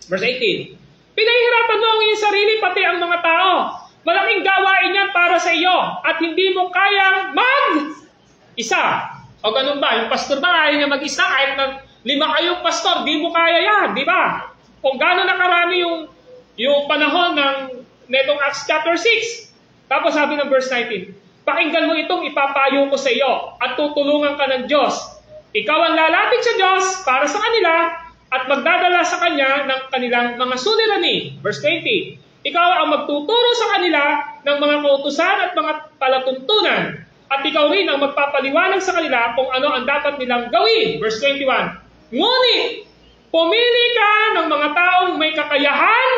verse 18, pinahihirapan mo ang iyong sarili, pati ang mga tao. Malaking gawain yan para sa iyo, at hindi mo kayang mag-isa. O ganun ba? Yung pastor ba kaya niya mag-isa? Kahit na 5 kayong pastor, di mo kaya yan, di ba? Kung gano'n nakarami yung panahon ng netong Acts chapter 6. Tapos sabi ng verse 19, pakinggan mo itong ipapayo ko sa iyo at tutulungan ka ng Diyos. Ikaw ang lalapit sa Diyos para sa kanila at magdadala sa Kanya ng kanilang mga suliranin. Verse 20, ikaw ang magtuturo sa kanila ng mga kautusan at mga palatuntunan. At ikaw rin ang magpapaliwanag sa kanila kung ano ang dapat nilang gawin. Verse 21, ngunit, pumili ka ng mga taong may kakayahan,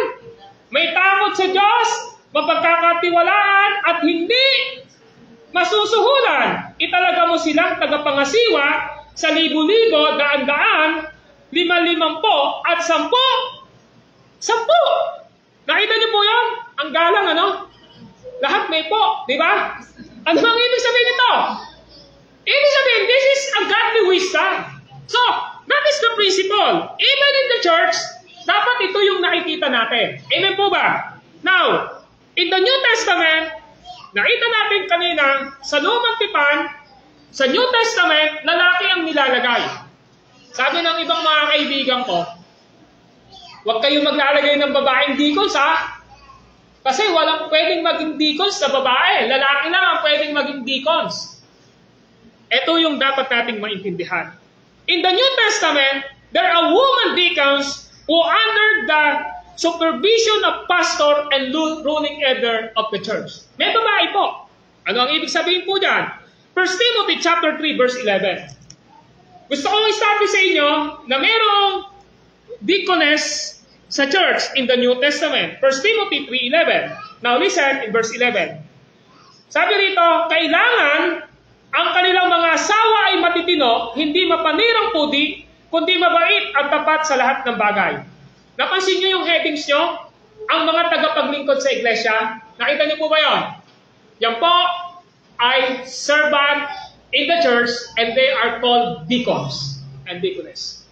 may takot sa Diyos, mapagkakatiwalaan at hindi masusuhulan. Italaga mo silang tagapangasiwa sa 1,000, daan-daan, 50 at 10. 10! Nakita niyo po yun? Ang galang, ano? Lahat may po, di ba? Ano ang ibig sabihin nito? Ibig sabihin, this is a godly wisdom. So, that is the principle. Even in the church, dapat ito yung nakikita natin. Amen po ba? Now, in the New Testament, nakita natin kanina, sa Lumang Tipan, sa New Testament, lalaki ang nilalagay. Sabi ng ibang mga kaibigan ko, huwag kayong maglalagay ng babaeng deacons, ha? Kasi walang pwedeng maging deacons sa babae. Lalaki lang ang pwedeng maging deacons. Ito yung dapat nating maintindihan. In the New Testament, there are woman deacons who under the supervision of pastor and ruling elder of the church. May babae po. Ano ang ibig sabihin po dyan? 1 Timothy chapter 3 verse 11. Gusto kong establish sa inyo na mayroong deaconess sa church in the New Testament. 1 Timothy 3:11. Now listen in verse 11. Sabi rito, kailangan ang kanilang mga asawa ay matitino, hindi mapanirang pudi, kundi mabait at tapat sa lahat ng bagay. Napansin niyo yung headings niyo? Ang mga tagapaglingkod sa iglesia, nakita niyo po ba yun? Yan po ay servant in the church and they are called deacons and deaconess.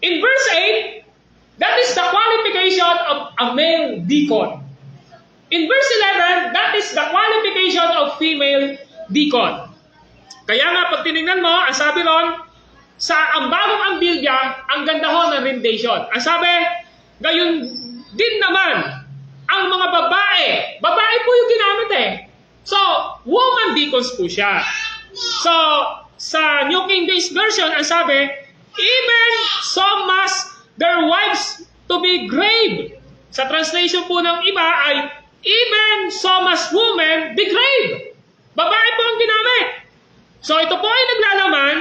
In verse 8, that is the qualification of a male deacon. in verse 11, that is the qualification of female deacon. Kaya nga, pag tinignan mo, ang sabi ron, ang bagong ambilya, ang ganda ho ng rendition. Ang sabi, gayon din naman, ang mga babae po yung ginamit eh. So, woman deacons po siya. So, sa New King James Version, ang sabi, even so must their wives to be grave. Sa translation po ng iba ay, even so must women be grave. Babae po ang ginamit. So, ito po ay naglalaman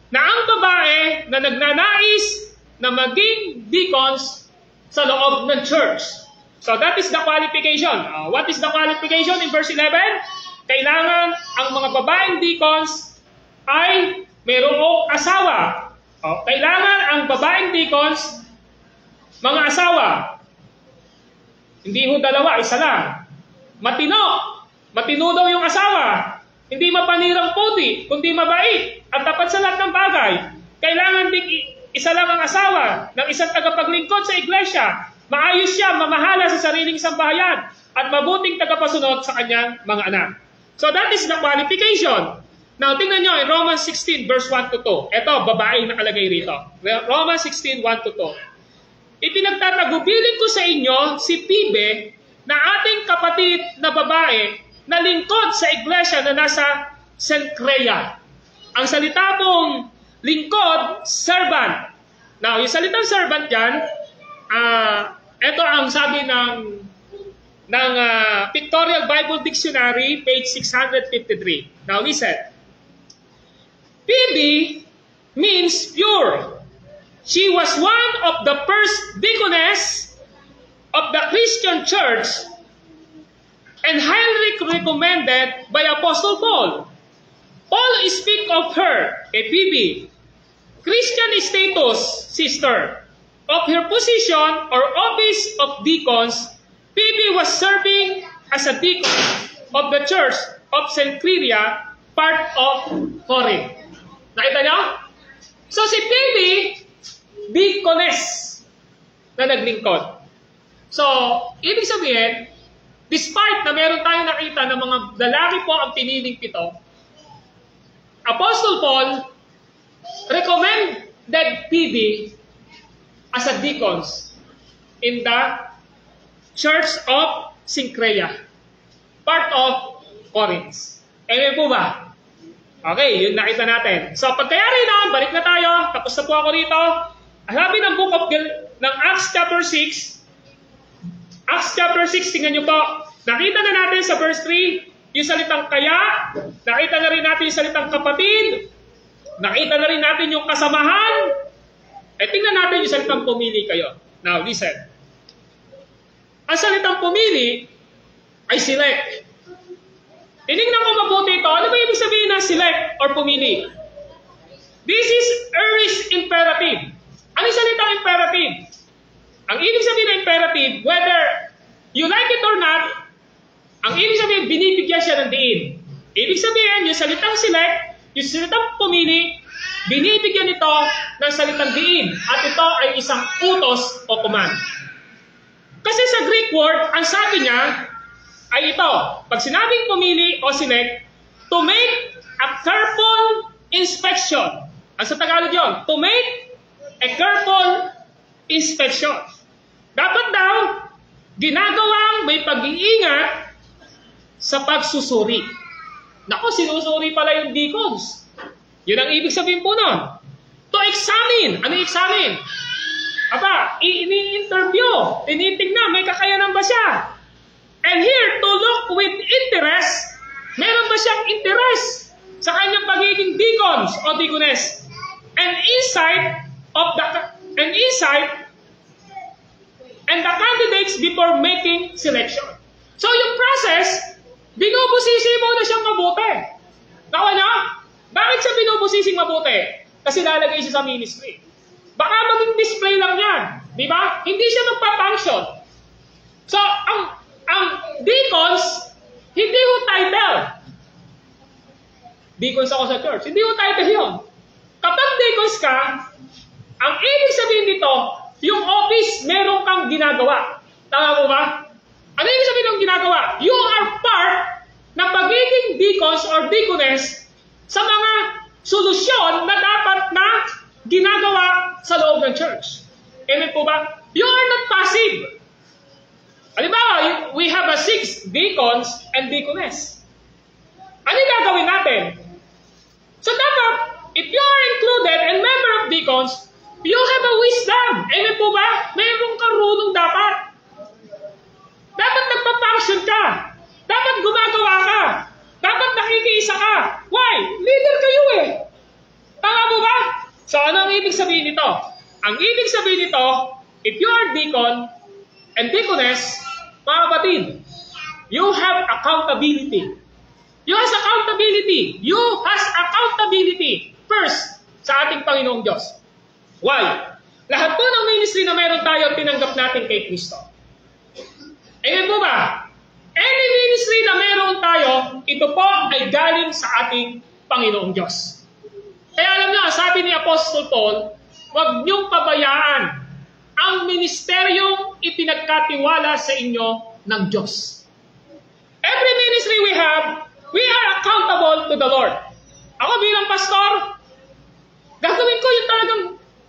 na ang babae na nagnanais na maging deacons sa loob ng church. So that is the qualification. What is the qualification in verse 11? Kailangan ang mga babaeng deacons ay mayroong asawa. Kailangan ang babaeng deacons mga asawa. Hindi ho dalawa, isa lang. Matino daw yung asawa. Hindi mapanirang puti, kundi mabait at tapat sa lahat ng bagay. Kailangan din isa lang ang asawa ng isang tagapaglingkod sa iglesia. Maayos siya, mamahala sa sariling sambahayan at mabuting tagapasunod sa kanyang mga anak. So that is the qualification. Now, tingnan nyo in Romans 16 verse 1 to 2. Ito, babaeng nakalagay rito. Romans 16, 1 to 2. Ipinagtatagubilin ko sa inyo si Pibe na ating kapatid na babae na lingkod sa iglesia na nasa Cenchrea. Ang salita pong lingkod, servant. Now, yung salitang servant yan, ito ang sabi ng Pictorial Bible Dictionary, page 653. Now listen. Phoebe means pure. She was one of the first deaconess of the Christian church and highly recommended by Apostle Paul. Paul speaks of her, Phoebe, Christian status, sister. Of her position or office of deacons, Phoebe was serving as a deacon of the church of Cenchrea, part of Corinth. Nakita niyo? So si Phoebe, deaconess na naglingkod. So, ibig sabihin, despite na meron tayong nakita na mga lalaki po ang piniling pito, Apostle Paul recommended Phoebe as a deacons in the Church of Cenchrea, part of Corinth. Amen po ba? Okay, yun nakita natin. So, pagkayari na, balik na tayo. Tapos na po ako rito. Sabi ng book of ng Acts chapter 6. Acts chapter 6, tingnan nyo po. Nakita na natin sa verse 3, yung salitang kaya. Nakita na rin natin yung salitang kapatid. Nakita na rin natin yung kasamahan. Tingnan natin yung salitang pumili kayo. Now, listen. Ang salitang pumili ay select. Tinignan ko mabuti ito. Ano ba ibig sabihin ng select or pumili? This is aorist imperative. Ano yung salitang imperative? Ang ibig sabihin ng imperative, whether you like it or not, ang ibig sabihin, binibigyan siya ng diin. Ibig sabihin, yung salitang select, yung salitang pumili, binibigyan ito ng salitang diin at ito ay isang utos o command. Kasi sa Greek word, ang sabi niya ay ito. Pag sinabing pumili o select, to make a careful inspection. Ang sa Tagalog yun, to make a careful inspection. Dapat daw, ginagawang may pag-iingat sa pagsusuri. Naku, sinusuri pala yung deacons. Yun ang ibig sabihin po nun. To examine. Ano examine? Aba, ini-interview. Tinitignan, may kakayanan ba siya? And here, to look with interest, meron ba siyang interest sa kanyang pagiging deacons o deaconess? And the candidates before making selection. So yung process, binubusisi mo na siyang mabuti. Nakuha niya? Bakit siya binubusising mabuti? Kasi lalagay siya sa ministry. Baka maging display lang yan. Di ba? Hindi siya magpa-function. So, ang deacons, hindi ho title. Deacons ako sa church. Hindi ho title yun. Kapag deacons ka, ang ibig sabihin dito, yung office, meron kang ginagawa. Tama mo ba? Ano ibig sabihin ng yung ginagawa? You are part ng pagiging deacons or deaconess sa mga solusyon na dapat na ginagawa sa loob ng church. Amen po ba? You are not passive. Halimbawa, we have 6 deacons and deaconess. Ano yung gagawin natin? So dapat, if you are included and member of deacons, you have a wisdom. Amen po ba? Mayroong karunong dapat. Dapat nagpa-function ka. Dapat gumagawa ka. Dapat nakikiisa ka. Why? Leader kayo eh. Tama po ba? So ano ang ibig sabihin nito? Ang ibig sabihin nito, if you are deacon and deaconess, mga kapatid, you have accountability. You has accountability. You has accountability first sa ating Panginoong Diyos. Why? Lahat po ng ministry na meron tayo, tinanggap natin kay Kristo. Amen po ba? Any ministry na meron tayo, ito po ay galing sa ating Panginoong Diyos. Kaya alam nyo, sabi ni Apostle Paul, huwag niyong pabayaan ang ministeryong ipinagkatiwala sa inyo ng Diyos. Every ministry we are accountable to the Lord. Ako bilang pastor, gagawin ko yung talagang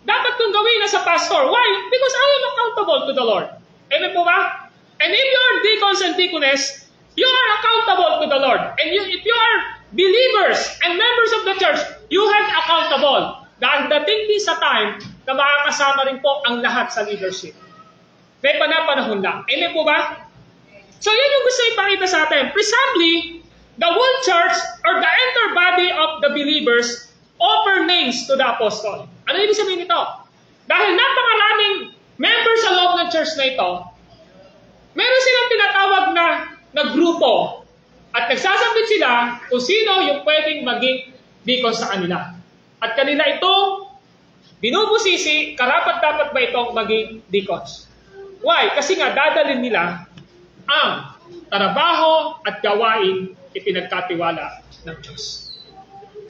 dapat kong gawin as a pastor. Why? Because I am accountable to the Lord. Amen po ba? And if you are deacons and deaconess, you are accountable to the Lord. And if you are believers and members of the church, you have accountable. Dahil dating din sa time na makakasama rin po ang lahat sa leadership. May panapanahon lang. Amen po ba? So yun yung gusto ipakita sa atin. Presumably, the whole church or the entire body of the believers offer names to the apostle. Ano ibig sabihin nito? Dahil napakaraming members sa loob ng church na ito, meron silang tinatawag na grupo at nagsasabit sila kung sino yung pwedeng maging deacon sa kanila. At kanila ito, binubusisi, karapat-dapat ba itong maging deacons? Why? Kasi nga dadalhin nila ang trabaho at gawain ipinagkatiwala ng Diyos.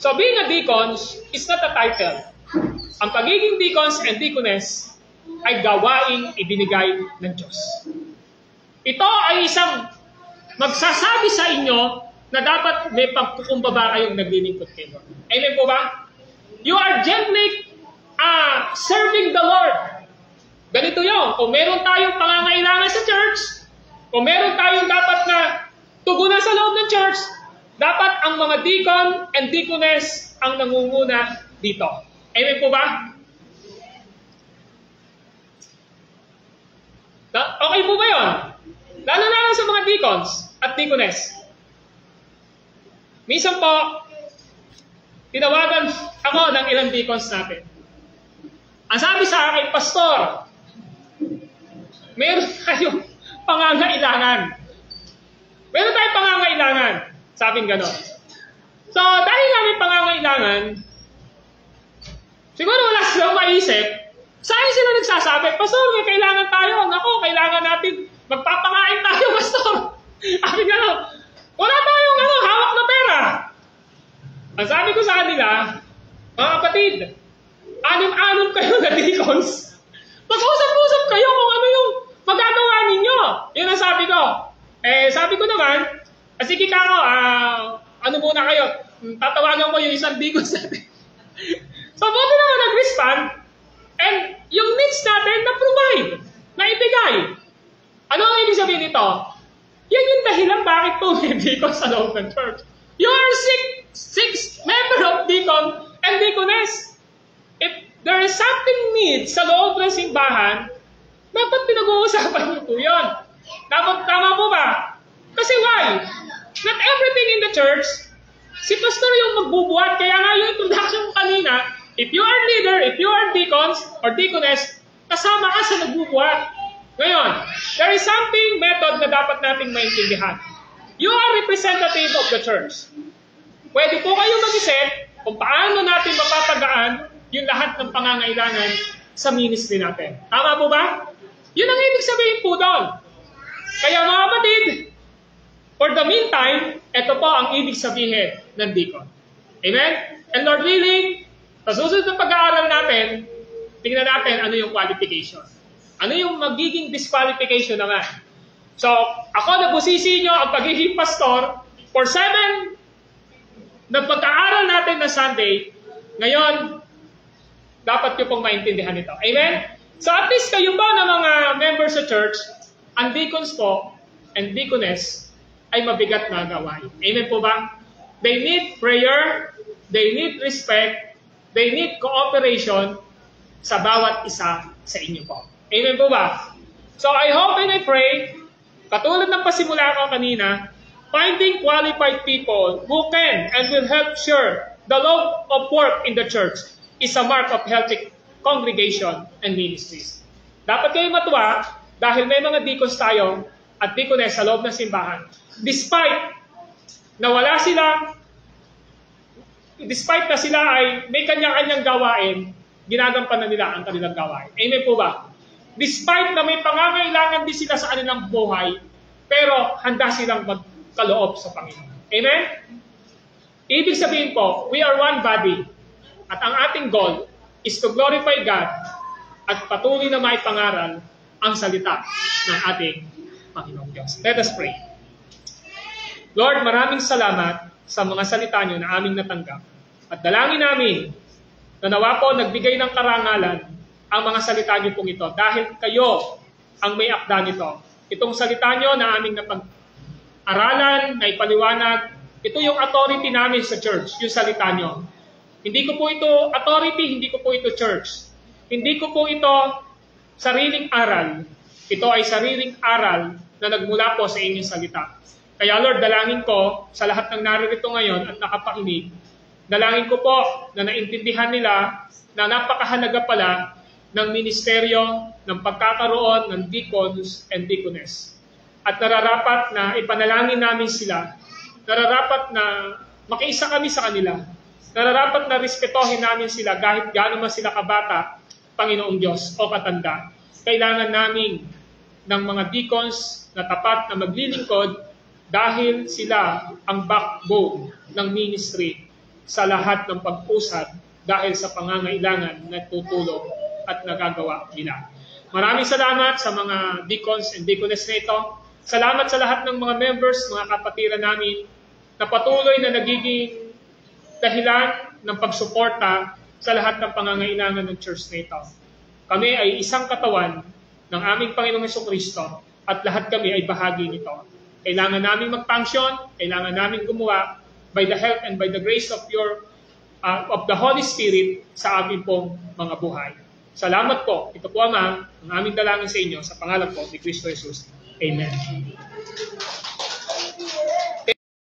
So being a deacons is not a title. Ang pagiging deacons and deaconess ay gawaing ibinigay ng Diyos. Ito ay isang magsasabi sa inyo na dapat may pagkukumbaba kayong naglilingkod kayo. Amen po ba? You are gently serving the Lord. Ganito yun. Kung meron tayong pangangailangan sa church, kung meron tayong dapat na tugunan sa loob ng church, dapat ang mga deacon and deaconess ang nangunguna dito. Amen po ba? Okay po ba yun? Lalo-lalo sa mga deacons at deaconess. Minsan po, tinawagan ako ng ilang deacons natin. Ang sabi sa akin, Pastor, meron tayong pangangailangan. Meron tayong pangangailangan. Sabing gano'n. So, dahil nga may pangangailangan, siguro wala silang maisip, saan sila nagsasabi, Pastor, may kailangan tayo. Naku, kailangan natin, magpapakain tayo, Pastor. Sabi gano'n, wala tayong hawak na pera. Ang sabi ko sa kanila, mga kapatid, 6 kayo na deacons. Mag-usap-usap kayo kung ano yung magagawa ninyo. Yun ang sabi ko. Sabi ko naman, sige kako, ano muna kayo, tatawagan ko yung isang deacons natin. So, buti naman nag-respond, and yung needs natin na-provide, na-ibigay. Ano ang ibig sabihin nito? Yan yung dahilan bakit po may deacons sa loob ng church. You are six member of deacon and deaconess. If there is something need sa loob ng simbahan, dapat pinag-uusapan niyo po yun. Dapat tama po ba? Kasi why? Not everything in the church, si pastor yung magbubuhat. Kaya nga yung introduction ko kanina, if you are leader, if you are deacons or deaconess, kasama ka sa nagbubuhat. Ngayon, there is something method na dapat nating maintindihan. You are representative of the church. Pwede po kayo mag-isip kung paano natin mapatagaan yung lahat ng pangangailangan sa ministry natin. Tama po ba? Yun ang ibig sabihin po doon. Kaya mga kapatid, for the meantime, ito po ang ibig sabihin ng deacon. Amen? And Lord willing, sa susunod na pag-aaral natin, tingnan natin ano yung qualification. Ano yung magiging disqualification naman. So, ako nabusisi nyo ang pagiging pastor for 7 na pagkaaral natin na Sunday. Ngayon, dapat nyo pong maintindihan ito. Amen? So at least kayo ba na mga members sa church, ang deacons po and deaconess ay mabigat na gawain. Amen po ba? They need prayer, they need respect, they need cooperation sa bawat isa sa inyo po. Amen po ba? So I hope and I pray, katulad ng pasimula ko kanina, finding qualified people who can and will help share the load of work in the church is a mark of healthy congregation and ministries. Dapat kayo matuwa dahil may mga deacons tayo at deaconess sa loob ng simbahan. Despite na sila ay may kanya-kanyang gawain, ginagampanan nila ang kanilang gawain. Amen po ba? Despite na may pangangailangan din sila sa kanilang buhay, pero handa silang magkaloob sa Panginoon. Amen? Ibig sabihin po, we are one body. At ang ating goal is to glorify God at patuloy na maipangaral ang salita ng ating Panginoong Diyos. Let us pray. Lord, maraming salamat sa mga salita niyo na aming natanggap. At dalangin namin na nawa po nagbigay ng karangalan ang mga salita niyo pong ito dahil kayo ang may akda nito. Itong salita niyo na aming napag-aralan, na ipaliwanag, ito yung authority namin sa church, yung salita niyo. Hindi ko po ito authority, hindi ko po ito church. Hindi ko po ito sariling aral. Ito ay sariling aral na nagmula po sa inyong salita. Kaya Lord, dalangin ko sa lahat ng naririto ngayon at nakapakinig, dalangin ko po na naintindihan nila na napakahalaga pala ng ministeryo, ng pagkakaroon ng deacons and deaconess. At nararapat na ipanalangin namin sila. Nararapat na makiisa kami sa kanila. Nararapat na respetohin namin sila kahit gaano man sila kabata, Panginoong Diyos o katanda. Kailangan namin ng mga deacons na tapat na maglilingkod dahil sila ang backbone ng ministry sa lahat ng pag-usad dahil sa pangangailangan na tutulong at nagagawa nila. Maraming salamat sa mga deacons and deaconess na ito. Salamat sa lahat ng mga members, mga kapatiran namin na patuloy na nagiging dahilan ng pagsuporta sa lahat ng pangangailangan ng church na ito. Kami ay isang katawan ng aming Panginoong Jesucristo at lahat kami ay bahagi nito. Kailangan namin mag-function, kailangan namin gumawa by the help and by the grace of of the Holy Spirit sa aming pong mga buhay. Salamat po. Ito po ang aming dalangin sa inyo sa pangalan po ni Kristo Jesus. Amen.